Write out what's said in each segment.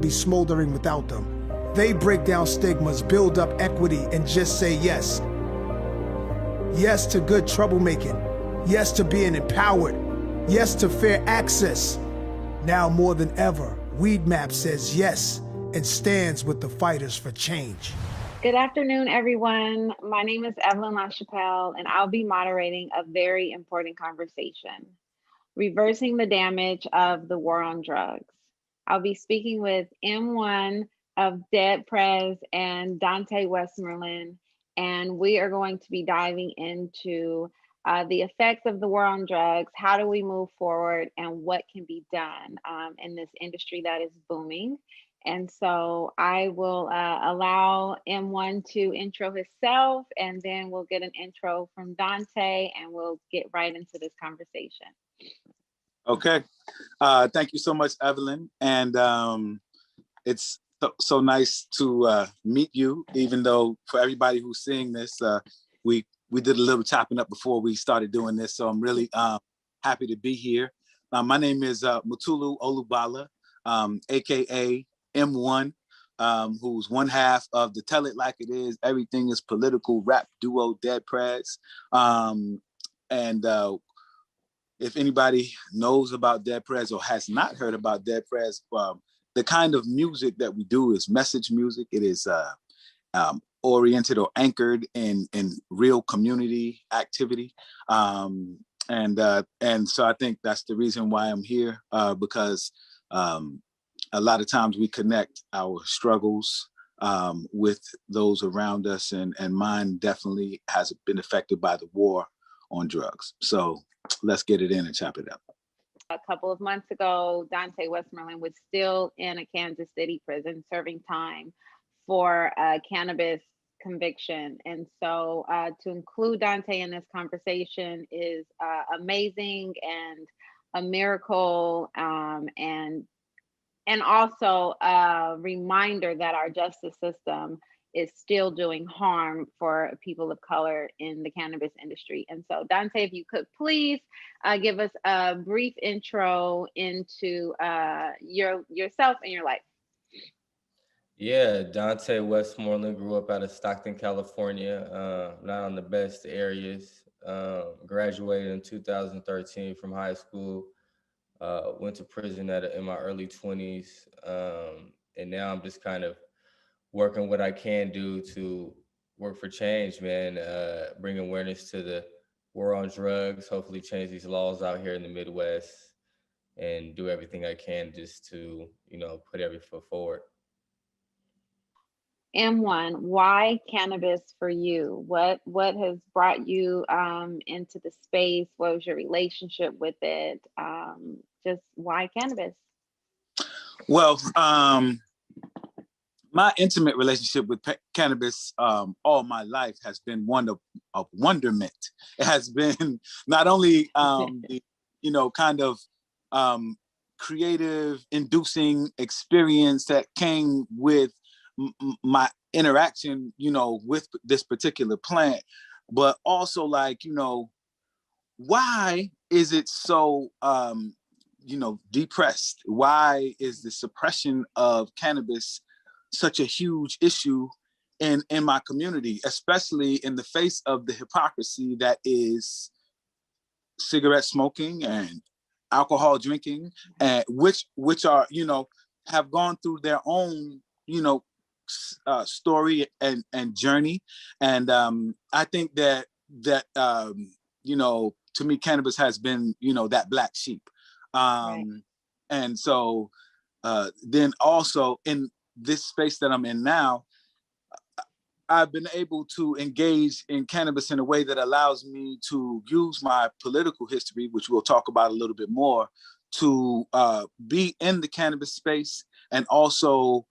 be smoldering without them. They break down stigmas, build up equity, and just say yes. Yes to good troublemaking. Yes to being empowered. Yes to fair access. Now more than ever, Weedmap says yes and stands with the fighters for change. Good afternoon, everyone. My name is Evelyn LaChapelle, and I'll be moderating a very important conversation, reversing the damage of the war on drugs. I'll be speaking with M1 of Dead Prez and Dante Westmoreland, and we are going to be diving into the effects of the war on drugs, how do we move forward, and what can be done in this industry that is booming. And so I will allow M1 to intro himself, and then we'll get an intro from Dante, and we'll get right into this conversation. Okay. Thank you so much, Evelyn. And it's so nice to meet you, even though for everybody who's seeing this, we did a little chopping up before we started doing this. So I'm really happy to be here. My name is Mutulu Olubala, AKA M1, who's one half of the Tell It Like It Is, Everything is Political rap duo Dead Prez. If anybody knows about Dead Prez or has not heard about Dead Prez, the kind of music that we do is message music. It is oriented or anchored in real community activity. And so I think that's the reason why I'm here, because a lot of times we connect our struggles with those around us, and mine definitely has been affected by the war on drugs. So let's get it in and chop it up. A couple of months ago, Dante Westmoreland was still in a Kansas City prison serving time for a cannabis conviction. And so to include Dante in this conversation is amazing and a miracle, and also a reminder that our justice system is still doing harm for people of color in the cannabis industry. And so Dante, if you could please give us a brief intro into yourself and your life. Yeah, Dante Westmoreland grew up out of Stockton, California, not on the best areas. Graduated in 2013 from high school. Went to prison in my early 20s. And now I'm just kind of working what I can do to work for change, man. Bring awareness to the war on drugs, hopefully change these laws out here in the Midwest, and do everything I can just to, put every foot forward. M1, why cannabis for you? What has brought you into the space? What was your relationship with it? Just why cannabis? Well, my intimate relationship with cannabis all my life has been one of wonderment. It has been not only the, kind of creative inducing experience that came with my interaction, with this particular plant, but also why is it so, depressed? Why is the suppression of cannabis such a huge issue in my community, especially in the face of the hypocrisy that is cigarette smoking and alcohol drinking, and which are, have gone through their own, story and journey. And I think that to me, cannabis has been, that black sheep. Right. And so then also in this space that I'm in now, I've been able to engage in cannabis in a way that allows me to use my political history, which we'll talk about a little bit more, to be in the cannabis space and also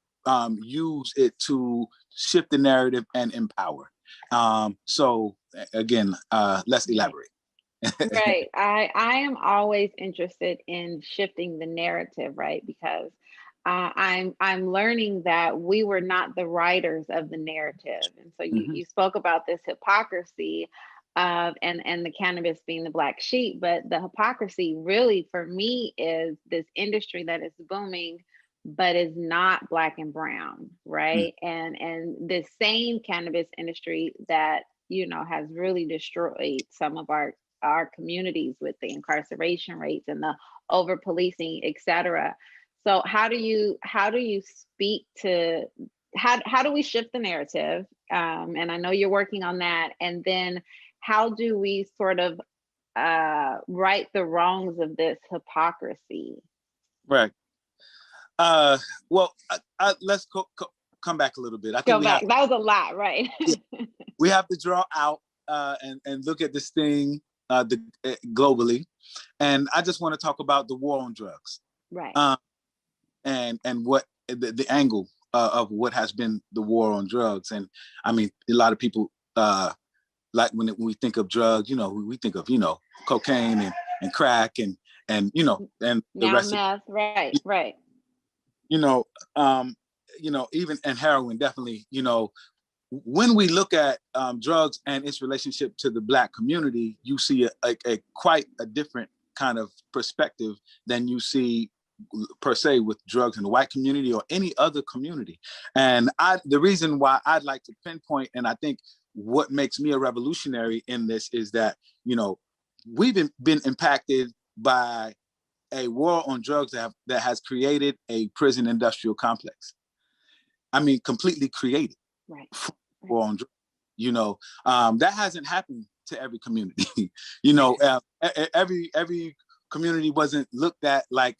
use it to shift the narrative and empower. So again, let's elaborate. Right. I am always interested in shifting the narrative, right? Because I'm learning that we were not the writers of the narrative. And so you spoke about this hypocrisy of and the cannabis being the black sheep, but the hypocrisy really for me is this industry that is booming but is not Black and brown, right? And the same cannabis industry that, you know, has really destroyed some of our communities with the incarceration rates and the over policing, et cetera. So how do you speak to how do we shift the narrative? And I know you're working on that. And then how do we sort of right the wrongs of this hypocrisy? Right. Well, let's come back a little bit. I Go think back. That was a lot, right? we have to draw out and look at this thing globally. And I just want to talk about the war on drugs. Right. And what the angle of what has been the war on drugs. And I mean, a lot of people like when we think of drugs, you know, we think of, you know, cocaine and crack and you know, and the now rest meth, right. You know, even and heroin, definitely, you know, when we look at drugs and its relationship to the Black community, you see a quite a different kind of perspective than you see per se with drugs in the white community or any other community. And the reason why I'd like to pinpoint, and I think what makes me a revolutionary in this is that, you know, we've been impacted by a war on drugs that has created a prison industrial complex. I mean, completely created. Right. War on drugs. You know, that hasn't happened to every community. You know, every community wasn't looked at like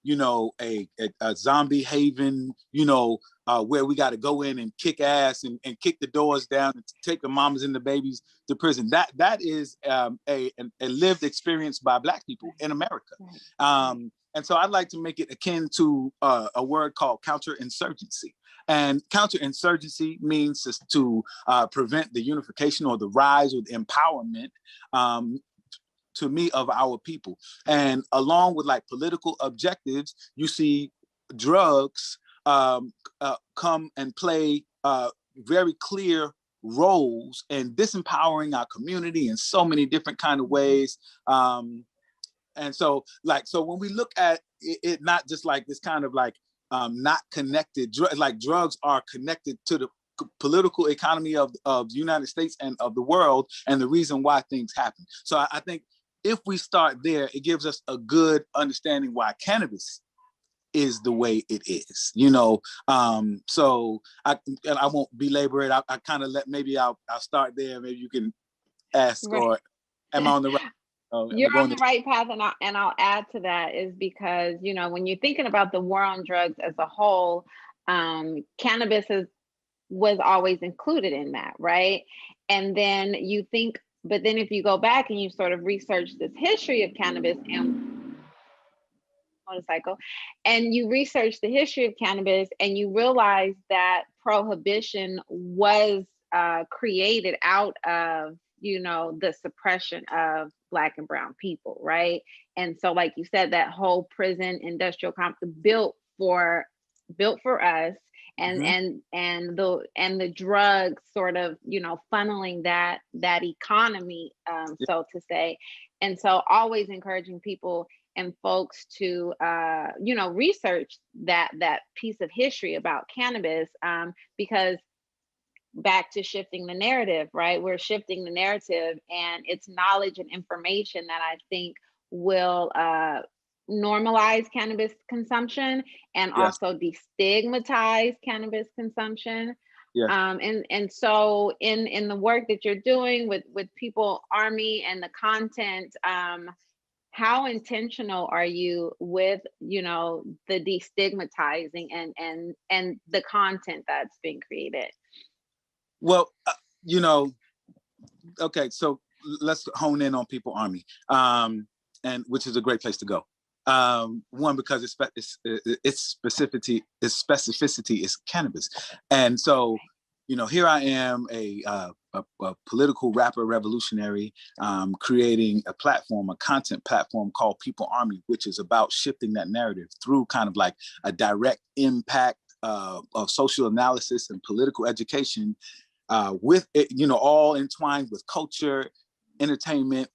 you know, a zombie haven, you know, where we got to go in and kick ass and kick the doors down and take the mamas and the babies to prison. That is a lived experience by Black people in America. And so I'd like to make it akin to a word called counterinsurgency. And counterinsurgency means to prevent the unification or the rise or the empowerment to me of our people. And along with like political objectives, you see drugs come and play very clear roles in disempowering our community in so many different kind of ways. And so when we look at it, not just like this kind of like not connected, like drugs are connected to the political economy of the United States and of the world, and the reason why things happen. So I think if we start there, it gives us a good understanding why cannabis is the way it is, you know. So I won't belabor it. I kind of I'll start there. Maybe you can ask, right. Or am I on the right? You're on the right path, and I'll add to that is because, you know, when you're thinking about the war on drugs as a whole, cannabis was always included in that, right? And then you think, but then if you go back and you sort of research this history of cannabis and motorcycle, and you research the history of cannabis, and you realize that prohibition was created out of, you know, the suppression of Black and brown people, right? And so, like you said, that whole prison industrial complex built for us, and and the drugs sort of, you know, funneling that economy, so to say. And so, always encouraging people and folks to you know, research that piece of history about cannabis, because back to shifting the narrative, right? We're shifting the narrative, and it's knowledge and information that I think will normalize cannabis consumption and also destigmatize cannabis consumption. And so in the work that you're doing with People Army and the content, how intentional are you with, you know, the destigmatizing and the content that's being created? Well, you know, okay, so let's hone in on People Army, and which is a great place to go. One, because its specificity is cannabis, and so, you know, here I am, a political rapper revolutionary, creating a platform, a content platform called People Army, which is about shifting that narrative through kind of like a direct impact of social analysis and political education, with it, you know, all entwined with culture, entertainment,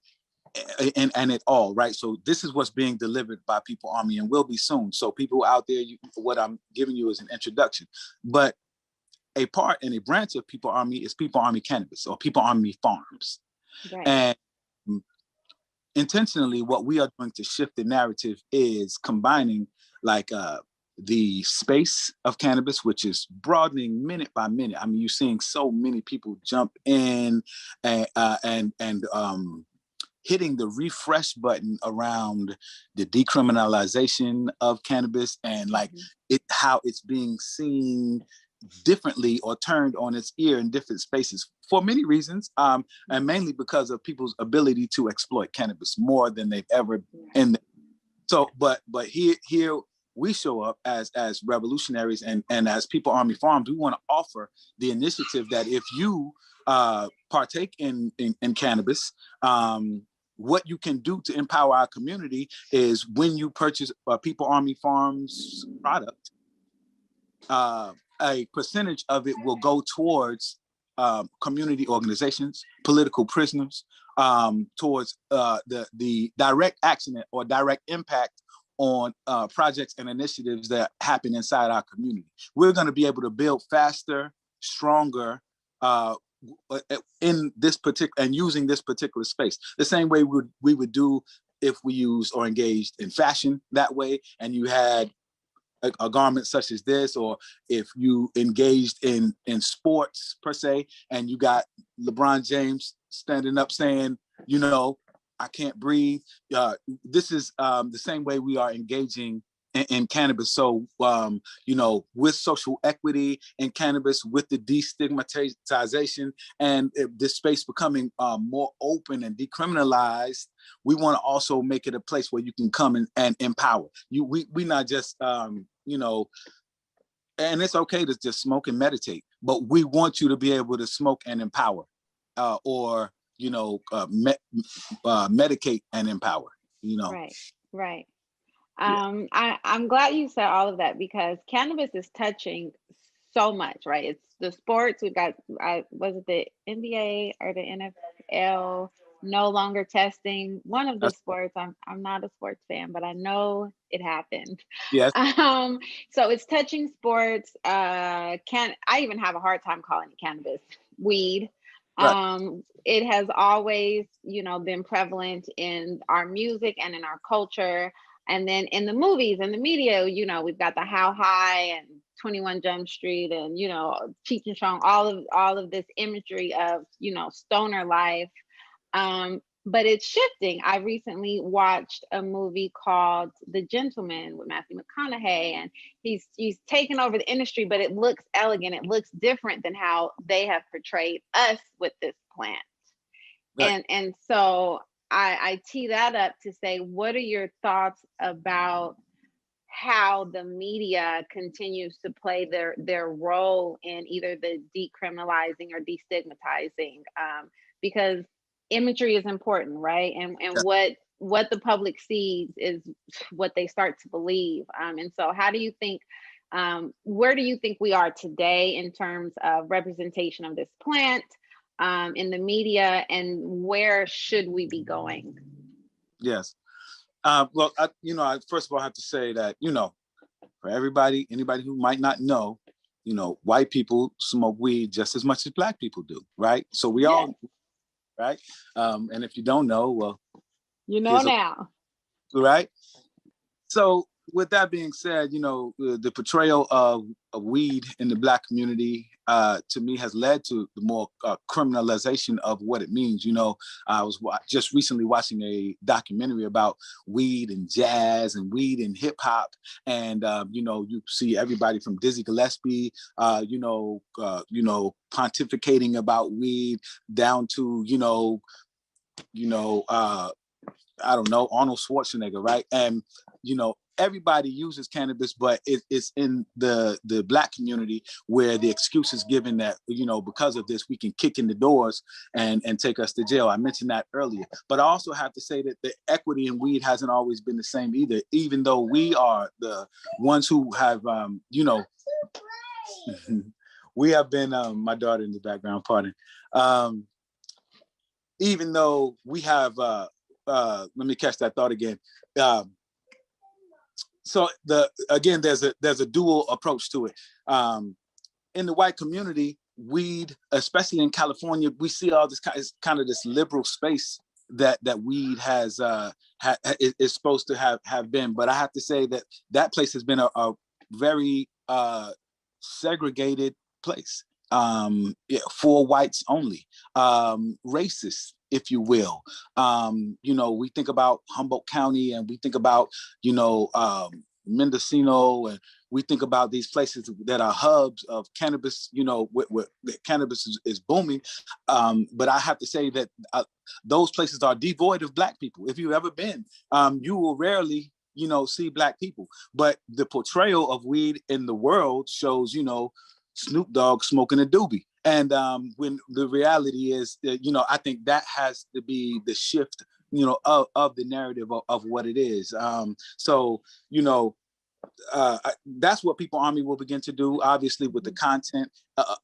and it all, right? So this is what's being delivered by People Army and will be soon. So people out there, what I'm giving you is an introduction. But a part and a branch of People Army is People Army Cannabis or People Army Farms. Right. And intentionally, what we are doing to shift the narrative is combining like the space of cannabis, which is broadening minute by minute. I mean, you're seeing so many people jump in and hitting the refresh button around the decriminalization of cannabis and like how it's being seen differently or turned on its ear in different spaces for many reasons, and mainly because of people's ability to exploit cannabis more than they've ever in. So, but here we show up as revolutionaries and as People Army Farms. We want to offer the initiative that if you partake in cannabis, what you can do to empower our community is when you purchase a People Army Farms product, a percentage of it will go towards community organizations, political prisoners, towards the direct action or direct impact on projects and initiatives that happen inside our community. We're going to be able to build faster, stronger, in this particular and using this particular space, the same way we would do if we used or engaged in fashion that way, and you had a garment such as this, or if you engaged in sports per se, and you got LeBron James standing up saying, you know, I can't breathe. This is the same way we are engaging in cannabis. So, you know, with social equity in cannabis, with the destigmatization and this space becoming more open and decriminalized, we want to also make it a place where you can come and empower. We not just, you know, and it's okay to just smoke and meditate, but we want you to be able to smoke and empower, or, you know, medicate and empower, you know. Right. I'm glad you said all of that because cannabis is touching so much, right? It's the sports. We've got, was it the NBA or the NFL no longer testing one of the sports? I'm not a sports fan, but I know it happened. Yes. So it's touching sports. I even have a hard time calling it cannabis, weed. Right. It has always, you know, been prevalent in our music and in our culture. And then in the movies and the media, you know, we've got the How High and 21 Jump Street and, you know, Cheech and Chong, all of this imagery of, you know, stoner life. But it's shifting. I recently watched a movie called The Gentleman with Matthew McConaughey, and he's taken over the industry, but it looks elegant. It looks different than how they have portrayed us with this plant. Right. And so I tee that up to say, what are your thoughts about how the media continues to play their role in either the decriminalizing or destigmatizing? Because imagery is important, right? And what the public sees is what they start to believe. And so how do you think, where do you think we are today in terms of representation of this plant in the media, and where should we be going? Yes. Well, I first of all have to say that, you know, for anybody who might not know, you know, white people smoke weed just as much as Black people do, right? So we all, right? And if you don't know, well, you know now, right? So with that being said, you know, the portrayal of weed in the Black community, to me, has led to the more criminalization of what it means. You know, I was just recently watching a documentary about weed and jazz and weed and hip hop, and you know, you see everybody from Dizzy Gillespie, you know, pontificating about weed, down to I don't know, Arnold Schwarzenegger, right? And you know, everybody uses cannabis, but it's in the Black community where the excuse is given that, you know, because of this, we can kick in the doors and take us to jail. I mentioned that earlier. But I also have to say that the equity in weed hasn't always been the same either, even though we are the ones who have, you know, we have been, my daughter in the background, pardon. Even though we have let me catch that thought again. So there's a dual approach to it. In the white community, weed, especially in California, we see all this kind of this liberal space that weed has is supposed to have been. But I have to say that place has been a very segregated place, for whites only, racist, if you will. We think about Humboldt County, and we think about, Mendocino, and we think about these places that are hubs of cannabis, where cannabis is booming. But I have to say that those places are devoid of Black people. If you've ever been, you will rarely, see Black people. But the portrayal of weed in the world shows, Snoop Dogg smoking a doobie. And when the reality is, I think that has to be the shift, of the narrative of what it is. That's what People Army will begin to do, obviously, with the content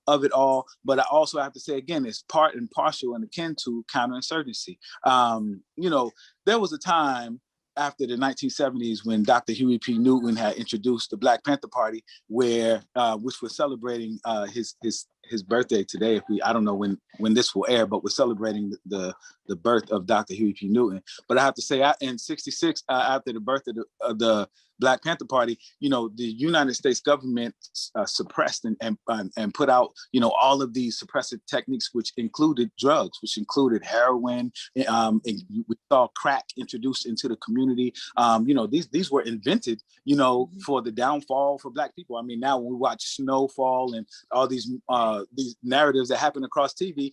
of it all. But I also have to say, again, it's part and partial and akin to counterinsurgency. There was a time after the 1970s when Dr. Huey P. Newton had introduced the Black Panther Party, where which we're celebrating his birthday today. I don't know when this will air, but we're celebrating the birth of Dr. Huey P. Newton. But I have to say, in '66, after the birth of the Black Panther Party, the United States government suppressed and put out, all of these suppressive techniques, which included drugs, which included heroin. And we saw crack introduced into the community. These were invented, for the downfall for Black people. I mean, now when we watch Snowfall and all these narratives that happen across TV,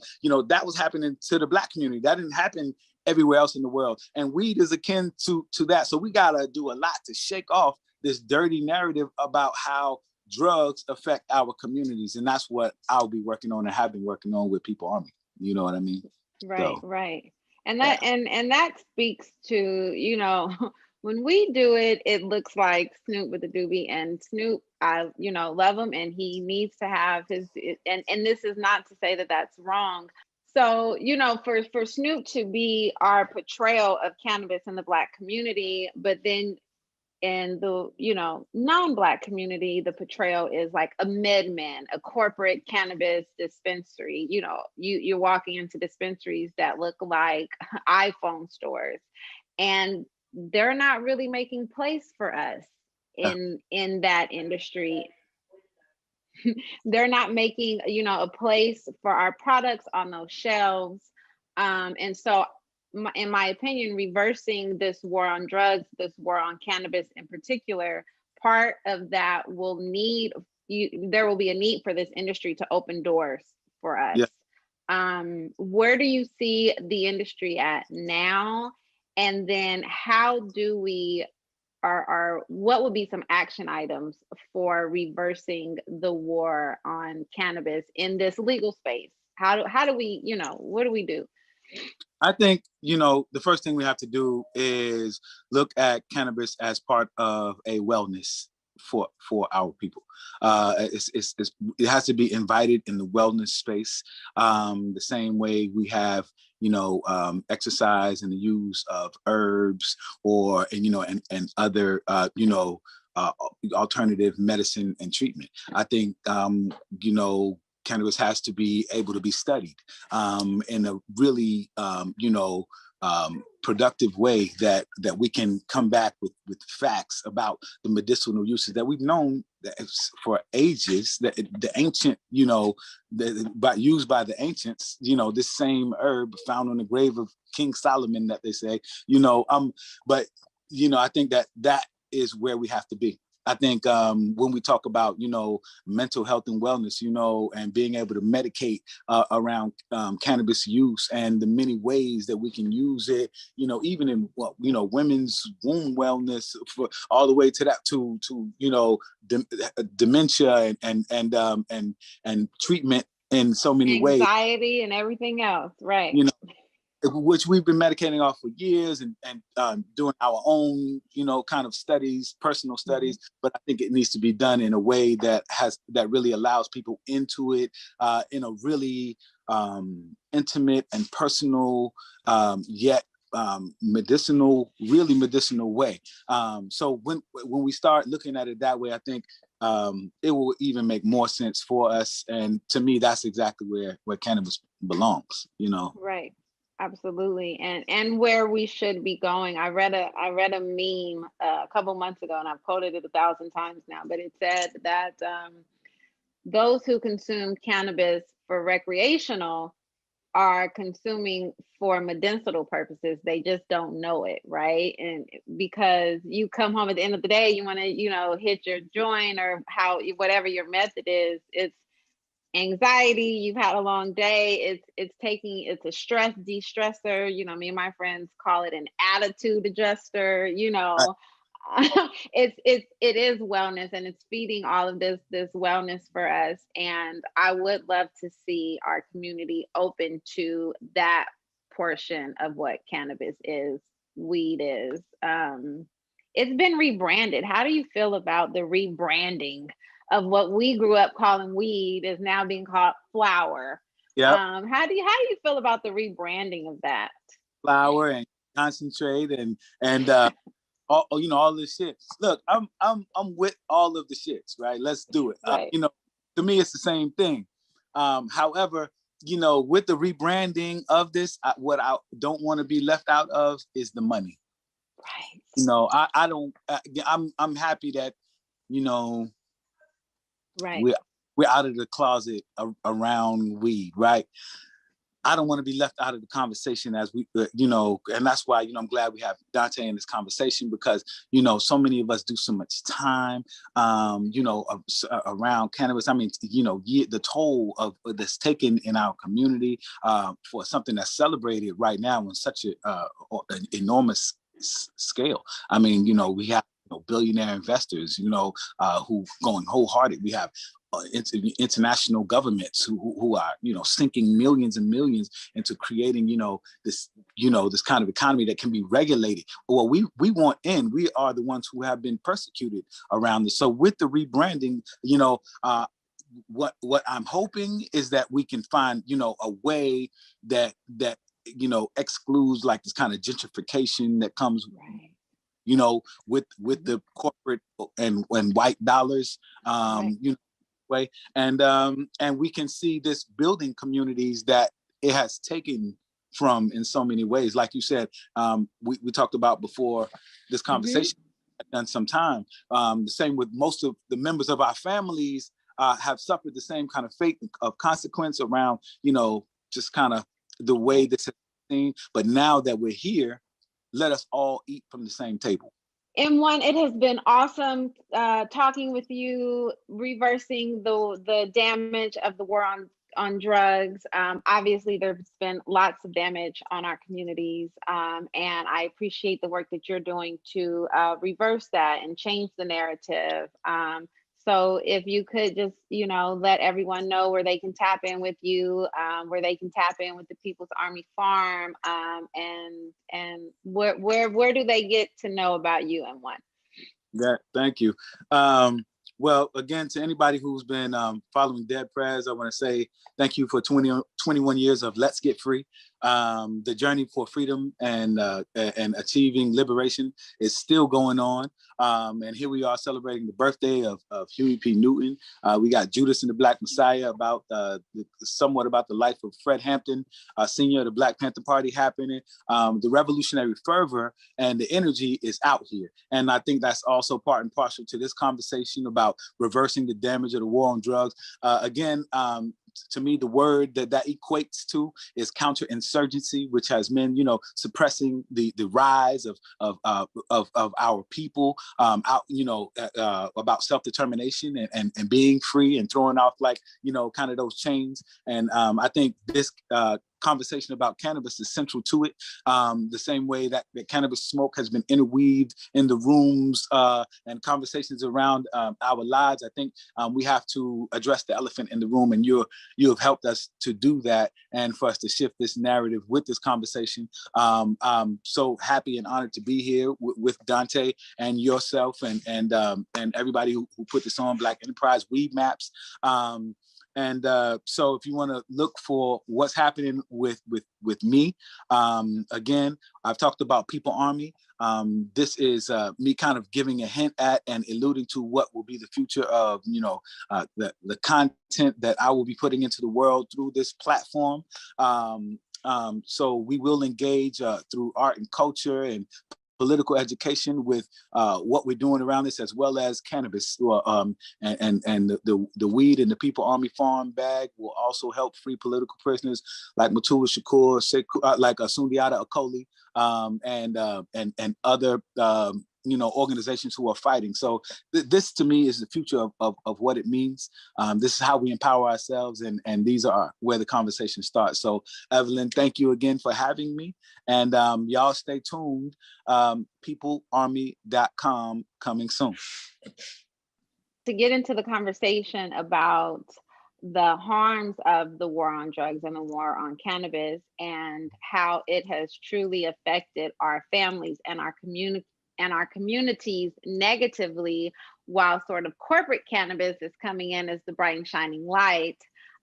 that was happening to the Black community. That didn't happen everywhere else in the world. And weed is akin to that. So we gotta do a lot to shake off this dirty narrative about how drugs affect our communities. And that's what I'll be working on and have been working on with People Army. You know what I mean? Right, so, right. And that and that speaks to, when we do it, it looks like Snoop with the doobie, and Snoop, I love him, and he needs to have his, and this is not to say that that's wrong. So, for Snoop to be our portrayal of cannabis in the Black community, but then in the, non-Black community, the portrayal is like a middleman, a corporate cannabis dispensary. You're walking into dispensaries that look like iPhone stores, and they're not really making place for us in that industry. They're not making, a place for our products on those shelves. And so, in my opinion, reversing this war on drugs, this war on cannabis in particular, part of that will there will be a need for this industry to open doors for us. Yeah. Where do you see the industry at now? And then how do we what would be some action items for reversing the war on cannabis in this legal space? How do we, what do we do? I think, the first thing we have to do is look at cannabis as part of a wellness for our people. It has to be invited in the wellness space, the same way we have exercise and the use of herbs and other alternative medicine and treatment. I think cannabis has to be able to be studied in a really productive way that we can come back with facts about the medicinal uses that we've known for ages, that the ancient, used by the ancients, this same herb found on the grave of King Solomon that they say, but I think that is where we have to be. I think when we talk about, mental health and wellness, and being able to medicate around cannabis use and the many ways that we can use it, even in women's womb wellness, for all the way to that to dementia and treatment in so many ways. Anxiety and everything else, right? Which we've been medicating off for years and doing our own, kind of studies, personal studies. But I think it needs to be done in a way that really allows people into it in a really intimate and personal, yet medicinal, really medicinal way. So when we start looking at it that way, I think it will even make more sense for us. And to me, that's exactly where cannabis belongs, you know. Right. Absolutely. And where we should be going. I read a meme a couple months ago, and I've quoted it 1,000 times now, but it said that those who consume cannabis for recreational are consuming for medicinal purposes. They just don't know it, right? And because you come home at the end of the day, you want to, hit your joint or whatever your method is. It's anxiety, you've had a long day, it's a stress de-stressor, me and my friends call it an attitude adjuster. It is wellness, and it's feeding all of this wellness for us. And I would love to see our community open to that portion of what cannabis is, weed is. It's been rebranded. How do you feel about the rebranding of what we grew up calling weed is now being called flower? Yeah. How do you feel about the rebranding of that? Flower and concentrate and all this shit. Look, I'm with all of the shits, right? Let's do it. Right. To me, it's the same thing. However, with the rebranding of this, what I don't want to be left out of is the money. Right. I don't. I'm happy that, right. we're out of the closet around weed, right? I don't want to be left out of the conversation as we, and that's why, I'm glad we have Dante in this conversation, because, so many of us do so much time, around cannabis. I mean, the toll of that's taken in our community for something that's celebrated right now on such an enormous scale. I mean, we have billionaire investors, who going wholehearted. We have international governments who are sinking millions and millions into creating this kind of economy that can be regulated. Well, we want in. We are the ones who have been persecuted around this. So with the rebranding, what I'm hoping is that we can find a way that excludes like this kind of gentrification that comes right. With the corporate and white dollars, right. way. And we can see this building communities that it has taken from in so many ways. Like you said, we talked about before this conversation, I've done some time. The same with most of the members of our families have suffered the same kind of fate of consequence around, just kind of the way this has been. But now that we're here, let us all eat from the same table. M1, it has been awesome talking with you, reversing the damage of the war on drugs. Obviously, there's been lots of damage on our communities, and I appreciate the work that you're doing to reverse that and change the narrative. So if you could just, let everyone know where they can tap in with you, where they can tap in with the People's Army Farm, and where do they get to know about you and what? Yeah, thank you. Well, again, to anybody who's been following Dead Prez, I want to say thank you for 21 years of Let's Get Free. The journey for freedom and achieving liberation is still going on. And here we are celebrating the birthday of Huey P. Newton. We got Judas and the Black Messiah, about somewhat about the life of Fred Hampton, senior of the Black Panther Party happening. The revolutionary fervor and the energy is out here. And I think that's also part and parcel to this conversation about reversing the damage of the war on drugs. Again, to me, the word that equates to is counterinsurgency, which has been, suppressing the rise of our people, about self-determination and being free and throwing off like, kind of those chains. And I think this conversation about cannabis is central to it. The same way that cannabis smoke has been interweaved in the rooms and conversations around our lives. I think we have to address the elephant in the room, and you have helped us to do that and for us to shift this narrative with this conversation. I'm so happy and honored to be here with Dante and yourself and everybody who put this on, Black Enterprise, Weed Maps. So if you want to look for what's happening with me, again, I've talked about People Army. This is me kind of giving a hint at and alluding to what will be the future of, the content that I will be putting into the world through this platform. So we will engage through art and culture and political education with what we're doing around this, as well as cannabis, and the weed and the People Army Farm bag will also help free political prisoners like Mutulu Shakur, like Sundiata Akoli, and other organizations who are fighting. So this to me is the future of what it means. This is how we empower ourselves, and these are where the conversation starts. So Evelyn, thank you again for having me, and y'all stay tuned. peoplearmy.com coming soon. To get into the conversation about the harms of the war on drugs and the war on cannabis, and how it has truly affected our families and our communities negatively, while sort of corporate cannabis is coming in as the bright and shining light.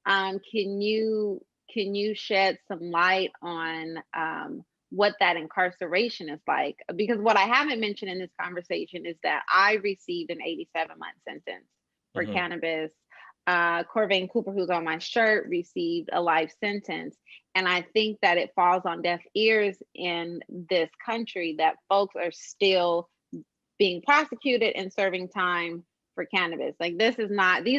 Can you shed some light on what that incarceration is like? Because what I haven't mentioned in this conversation is that I received an 87-month sentence for cannabis. Corvain Cooper, who's on my shirt, received a life sentence. And I think that it falls on deaf ears in this country that folks are still being prosecuted and serving time for cannabis. Like these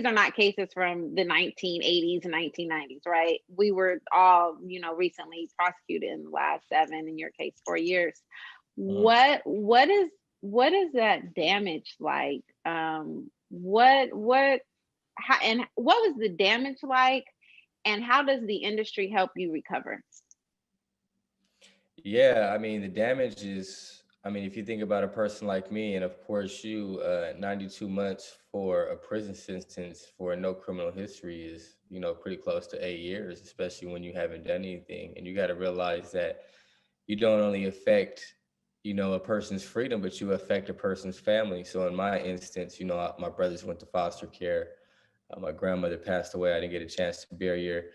are not cases from the 1980s and 1990s, right? We were all, recently prosecuted in the last 7, in your case, 4 years. What is that damage like? What was the damage like, and how does the industry help you recover? Yeah, I mean, the damage is, if you think about a person like me, and of course you, 92 months for a prison sentence for no criminal history is, pretty close to 8 years, especially when you haven't done anything. And you got to realize that you don't only affect, a person's freedom, but you affect a person's family. So in my instance, my brothers went to foster care. My grandmother passed away. I didn't get a chance to bury her.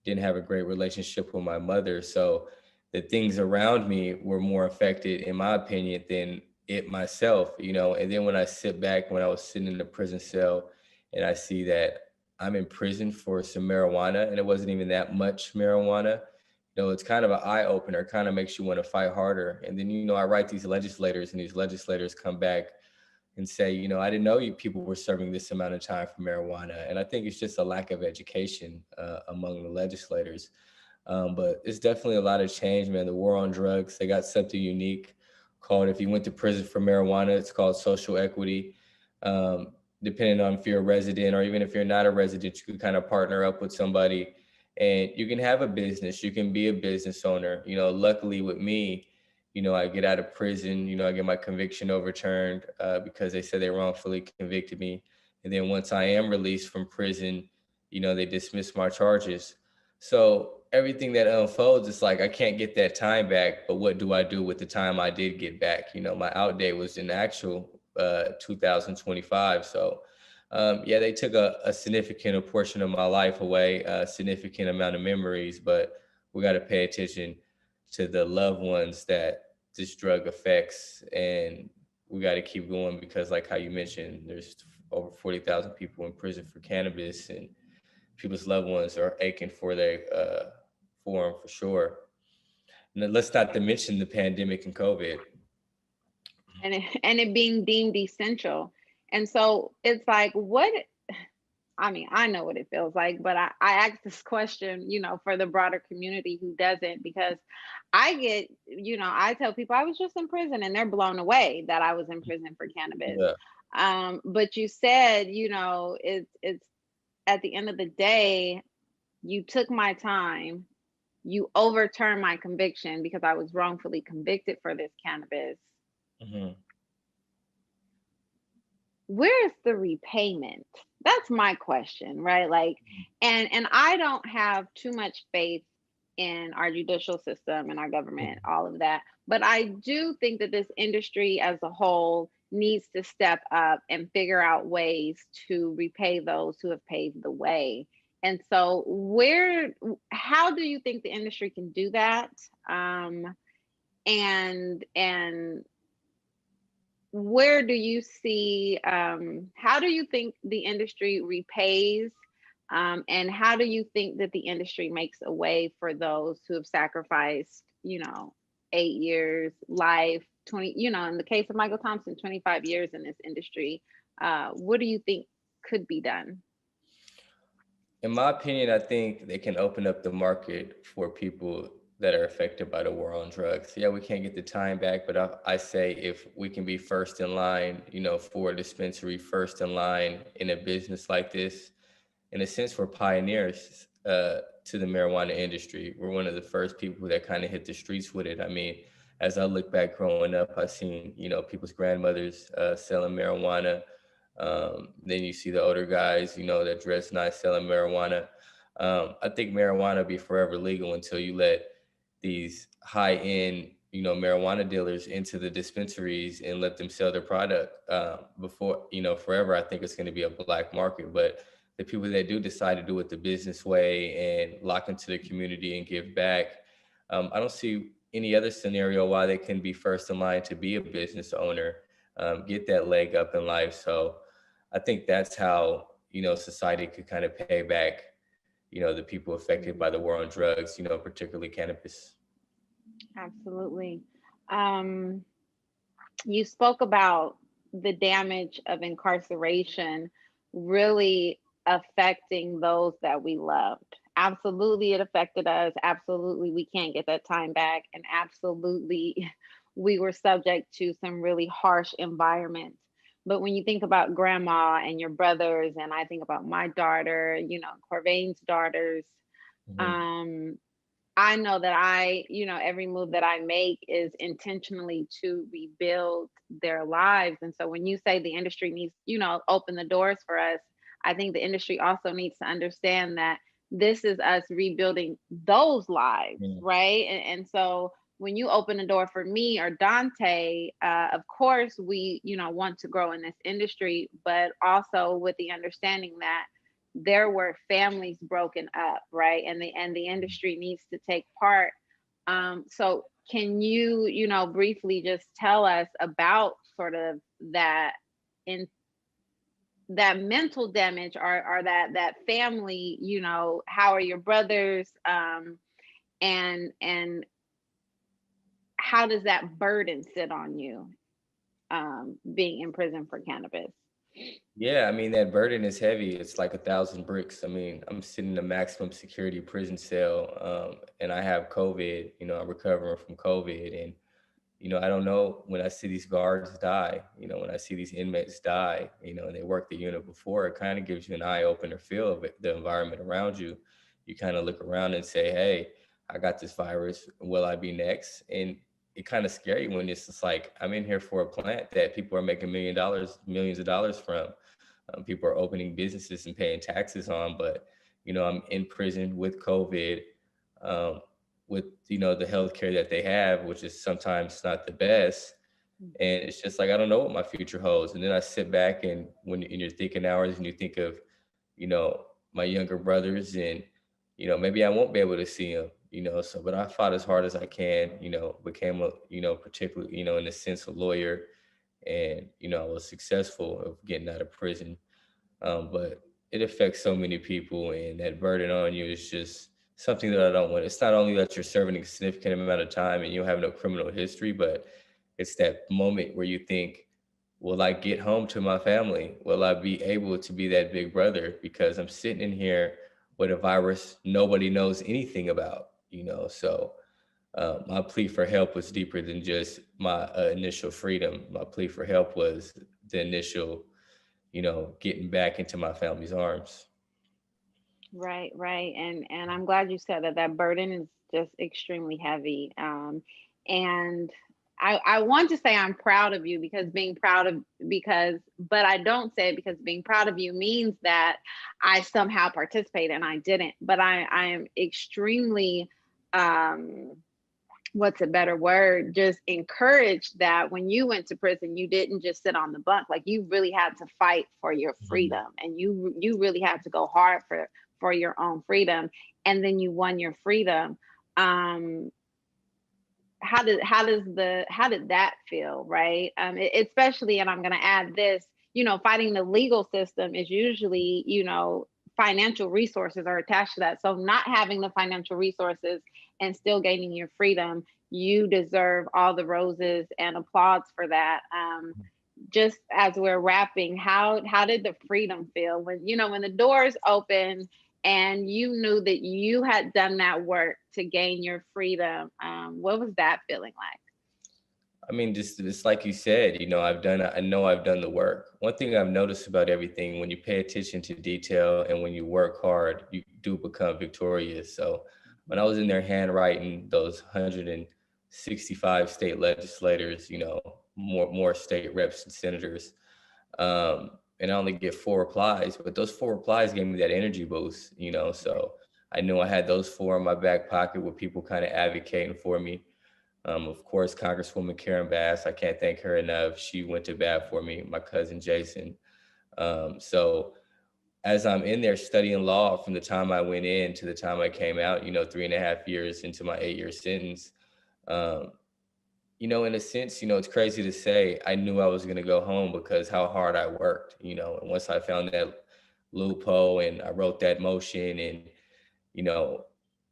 Didn't have a great relationship with my mother. So the things around me were more affected, in my opinion, than it myself, And then when I sit back, when I was sitting in the prison cell, and I see that I'm in prison for some marijuana, and it wasn't even that much marijuana, it's kind of an eye opener, kind of makes you want to fight harder. And then, I write these legislators, and these legislators come back and say, I didn't know you people were serving this amount of time for marijuana. And I think it's just a lack of education among the legislators. But it's definitely a lot of change, man. The war on drugs, they got something unique called, if you went to prison for marijuana, it's called social equity. Depending on if you're a resident or even if you're not a resident, you can kind of partner up with somebody and you can have a business, you can be a business owner. Luckily with me, I get out of prison, I get my conviction overturned because they said they wrongfully convicted me. And then once I am released from prison, they dismiss my charges. So everything that unfolds, it's like, I can't get that time back, but what do I do with the time I did get back? My out date was in actual 2025. So they took a significant portion of my life away, a significant amount of memories, but we got to pay attention to the loved ones that this drug affects. And we got to keep going because, like how you mentioned, there's over 40,000 people in prison for cannabis, and people's loved ones are aching for them for sure. And let's not to mention the pandemic and COVID. And it being deemed essential. And so it's like, I know what it feels like, but I ask this question, for the broader community who doesn't, because I get, I tell people I was just in prison and they're blown away that I was in prison for cannabis. Yeah. But you said, it's at the end of the day, you took my time, you overturned my conviction because I was wrongfully convicted for this cannabis. Mm-hmm. Where's the repayment? That's my question, right? Like, and I don't have too much faith in our judicial system and our government, all of that. But I do think that this industry as a whole needs to step up and figure out ways to repay those who have paved the way. And so how do you think the industry can do that? And where do you see, how do you think the industry repays? And how do you think that the industry makes a way for those who have sacrificed, 8 years, life, 20, in the case of Michael Thompson, 25 years in this industry? What do you think could be done? In my opinion, I think they can open up the market for people that are affected by the war on drugs. Yeah, we can't get the time back, but I say if we can be first in line, for a dispensary, first in line in a business like this, in a sense, we're pioneers to the marijuana industry. We're one of the first people that kind of hit the streets with it. I mean, as I look back growing up, I've seen, people's grandmothers selling marijuana. Then you see the older guys, that dress nice selling marijuana. I think marijuana be forever legal until you let these high-end, marijuana dealers into the dispensaries and let them sell their product. Before, forever, I think it's going to be a black market. But the people that do decide to do it the business way and lock into the community and give back, I don't see any other scenario why they can be first in line to be a business owner, get that leg up in life. So I think that's how, society could kind of pay back, the people affected by the war on drugs, particularly cannabis. Absolutely. You spoke about the damage of incarceration really affecting those that we loved. Absolutely, it affected us. Absolutely, we can't get that time back. And absolutely, we were subject to some really harsh environments. But when you think about grandma and your brothers, and I think about my daughter, Corvain's daughters, Mm-hmm. I know that every move that I make is intentionally to rebuild their lives. And so when you say the industry needs, open the doors for us, I think the industry also needs to understand that this is us rebuilding those lives, Mm-hmm. right? And so when you open the door for me or Dante, of course we, want to grow in this industry, but also with the understanding that there were families broken up, right? And the industry needs to take part. So can you, briefly just tell us about sort of that in that mental damage or that family, how are your brothers? And how does that burden sit on you, being in prison for cannabis? Yeah, I mean, that burden is heavy. It's like 1,000 bricks. I mean, I'm sitting in a maximum security prison cell, and I have COVID. I'm recovering from COVID. And, I don't know, when I see these guards die, when I see these inmates die, and they worked the unit before, it kind of gives you an eye opener feel of the environment around you. You kind of look around and say, hey, I got this virus. Will I be next? And it kind of scary when it's just like, I'm in here for a plant that people are making millions of dollars from. People are opening businesses and paying taxes on, but I'm in prison with COVID, with the healthcare that they have, which is sometimes not the best, and it's just like I don't know what my future holds. And then I sit back and when in your thinking hours and you think of my younger brothers and maybe I won't be able to see them. So but I fought as hard as I can. Became a particularly in a sense a lawyer, and I was successful of getting out of prison. But it affects so many people, and that burden on you is just something that I don't want. It's not only that you're serving a significant amount of time and you have no criminal history, but it's that moment where you think, will I get home to my family? Will I be able to be that big brother? Because I'm sitting in here with a virus nobody knows anything about, So my plea for help was deeper than just my initial freedom. My plea for help was the initial, getting back into my family's arms. Right, right. And I'm glad you said that that burden is just extremely heavy. And I want to say I'm proud of you but I don't say it because being proud of you means that I somehow participated and I didn't. But I am extremely, what's a better word, just encouraged that when you went to prison, you didn't just sit on the bunk. Like you really had to fight for your freedom, and you really had to go hard for your own freedom, and then you won your freedom. How did that feel, right? Especially, and I'm going to add this, fighting the legal system is usually, financial resources are attached to that. So not having the financial resources and still gaining your freedom, you deserve all the roses and applause for that. Just as we're wrapping, how did the freedom feel when, when the doors open and you knew that you had done that work to gain your freedom? What was that feeling like? I mean, just like you said, I know I've done the work. One thing I've noticed about everything, when you pay attention to detail and when you work hard, you do become victorious. So when I was in there handwriting those 165 state legislators, more state reps and senators, and I only get 4 replies, but those 4 replies gave me that energy boost, so I knew I had those 4 in my back pocket with people kind of advocating for me. Of course, Congresswoman Karen Bass, I can't thank her enough. She went to bat for me, my cousin Jason. So as I'm in there studying law from the time I went in to the time I came out, 3.5 years into my 8-year sentence, in a sense, it's crazy to say I knew I was going to go home because how hard I worked, and once I found that loophole and I wrote that motion and,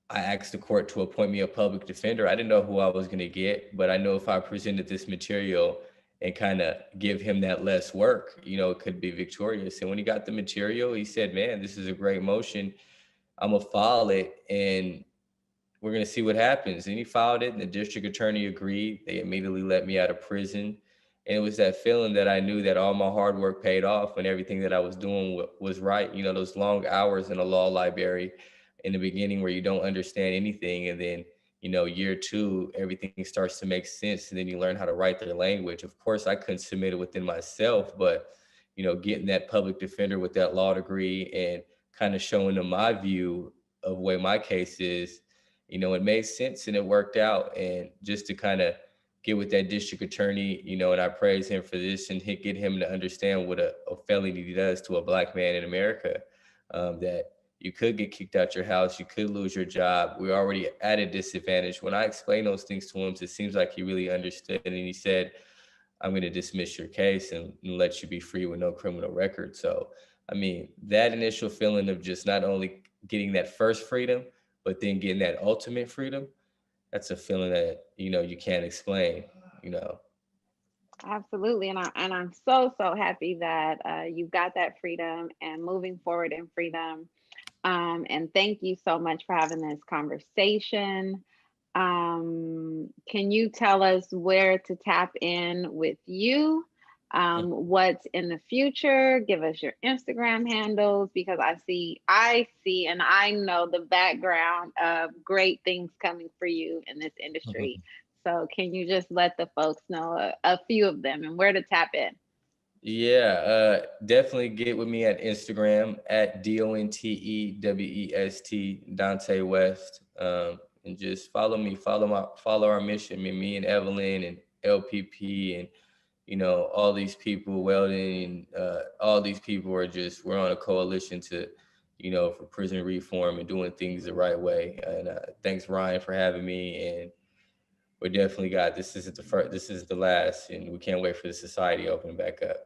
I asked the court to appoint me a public defender. I didn't know who I was going to get, but I know if I presented this material and kind of give him that less work, it could be victorious. And when he got the material, he said, man, this is a great motion. I'm going to file it and we're going to see what happens. And he filed it and the district attorney agreed. They immediately let me out of prison. And it was that feeling that I knew that all my hard work paid off and everything that I was doing was right. Those long hours in a law library in the beginning where you don't understand anything. And then, year 2, everything starts to make sense. And then you learn how to write their language. Of course, I couldn't submit it within myself, but, getting that public defender with that law degree and kind of showing them my view of the way my case is, it made sense and it worked out. And just to kind of get with that district attorney, and I praise him for this and get him to understand what a felony does to a Black man in America, that you could get kicked out your house, you could lose your job. We're already at a disadvantage. When I explained those things to him, it seems like he really understood. And he said, I'm going to dismiss your case and let you be free with no criminal record. So, I mean, that initial feeling of just not only getting that first freedom, but then getting that ultimate freedom, that's a feeling that, you can't explain, Absolutely. And I'm so happy that you got that freedom and moving forward in freedom. And thank you so much for having this conversation. Can you tell us where to tap in with you? What's in the future? Give us your Instagram handles, because I see and I know the background of great things coming for you in this industry. So can you just let the folks know a few of them and where to tap in? Yeah, definitely get with me at Instagram at DONTEWEST Dante West, and just follow me, follow our mission. I mean, me and Evelyn and LPP and all these people, Weldon, all these people we're on a coalition to, for prison reform and doing things the right way. And thanks Ryan for having me. And we definitely this is the first, this is the last, and we can't wait for the society opening back up.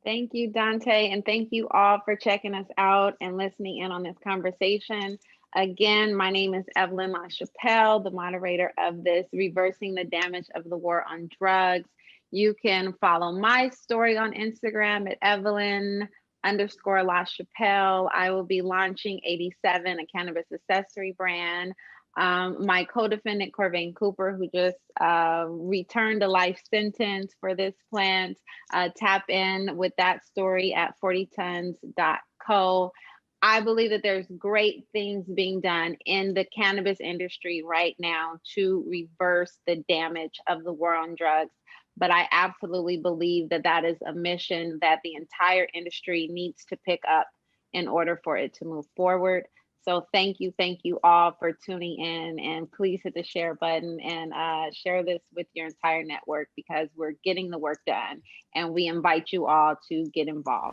Thank you, Dante. And thank you all for checking us out and listening in on this conversation. Again, my name is Evelyn LaChapelle, the moderator of this Reversing the Damage of the War on Drugs. You can follow my story on Instagram at Evelyn_LaChapelle. I will be launching 87, a cannabis accessory brand. My co-defendant, Corvain Cooper, who just returned a life sentence for this plant, tap in with that story at 40tons.co. I believe that there's great things being done in the cannabis industry right now to reverse the damage of the war on drugs. But I absolutely believe that that is a mission that the entire industry needs to pick up in order for it to move forward. So thank you all for tuning in, and please hit the share button and share this with your entire network, because we're getting the work done and we invite you all to get involved.